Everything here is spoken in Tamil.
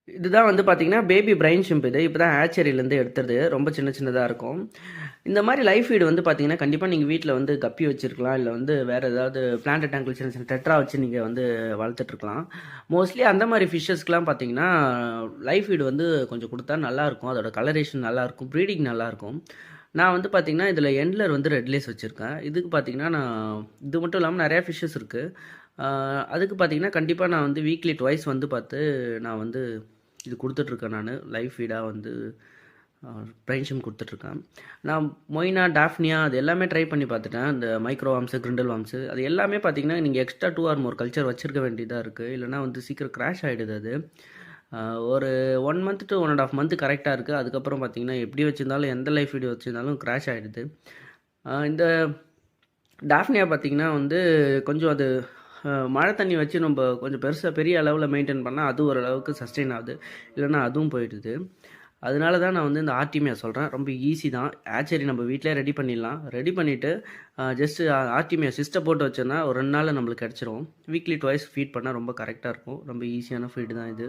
இதுதான் வந்து பார்த்தீங்கன்னா, பேபி பிரைன் ஷிம்ப் இது. இப்ப தான் ஹேச்சரியிலேருந்து எடுத்தது. ரொம்ப சின்ன சின்னதா இருக்கும். இந்த மாரி லைவ் ஃபீட் வந்து பார்த்தீங்கன்னா, கண்டிப்பா நீங்க வீட்ல வந்து கப்பி வச்சிருக்கலாம். இல்ல வந்து வேற ஏதாவது பிளான்ட் டேங்கிள் சின்ன சின்ன டெட்ரா வச்சு நீங்க வந்து வளர்த்துட்ருக்கலாம். மோஸ்ட்லி அந்த மாரி ஃபிஷ்ஷஸ்க்குலாம் பார்த்தீங்கன்னா, லைவ் ஃபீட் வந்து கொஞ்சம் குடுத்தா நல்லாயிருக்கும். அதோட கலரேஷன் நல்லாயிருக்கும். ப்ரீடிங் நல்லாயிருக்கும். நான் வந்து பார்த்தீங்கன்னா, இதில எண்ட்லர் வந்து ரெட்லேஸ் வச்சிருக்கேன். இதுக்கு பார்த்தீங்கன்னா, நான் இது மட்டும் இல்லாம நெறையா ஃபிஷ்ஷஸ் இருக்கு. அ அதுக்கு பார்த்தீங்கன்னா, கண்டிப்பா நான் வந்து வீக்லி ட்வைஸ் வந்து பார்த்து நான் வந்து இது குடுத்துட்ருக்கேன் நானு. லைவ் ஃபீடா வந்து பிரைன் குடுத்துட்ருக்கேன். நான் மொய்னா, டாஃப்னியா அது எல்லாமே ட்ரை பண்ணி பார்த்துட்டேன். இந்த மைக்ரோ வார்ம்ஸு, கிரிண்டல் வார்ம்ஸு அது எல்லாமே பார்த்தீங்கன்னா, நீங்க எக்ஸ்ட்ரா 2 ஆர் மோர் கல்ச்சர் வச்சிருக்க வேண்டியதா இருக்கு. இல்லன்னா வந்து சீக்கிரம் கிராஷ் ஆயிடுது அது. அ ஒரு 1 மந்த் டூ 1 1/2 மந்த் கரெக்ட்டா இருக்கு. அதுக்கப்புறம் பார்த்தீங்கன்னா, எப்படி வச்சிருந்தாலும் எந்த லைவ் ஃபீட் வச்சிருந்தாலும் கிராஷ் ஆயிடுது. இந்த டாஃப்னியா பார்த்தீங்கன்னா வந்து கொஞ்சம் அது மழை தண்ணி வச்சு நம்ப கொஞ்சம் பெரிய அளவுல மெயின்டெயின் பண்ணா, அது ஓரளவுக்கு சஸ்டெயின் ஆகுது. இல்லன்னா அதுவும் போயிடுது. அதனால தான் நான் வந்து இந்த ஆர்டிமியா சொல்றேன். ரொம்ப ஈஸி தான். ஆச்சரி நம்ம வீட்லயே ரெடி பண்ணிடலாம். ரெடி பண்ணிட்டு ஜஸ்ட் ஆர்டிமியா சிஸ்ட போட்டு வச்சோன்னா, ஒரு 2 நாள்ல நம்மளுக்கு கெடைச்சிரும். வீக்லி ட்வைஸ் ஃபீட் பண்ணா ரொம்ப கரெக்ட்டா இருக்கும். ரொம்ப ஈஸியான ஃபீட் தான் இது.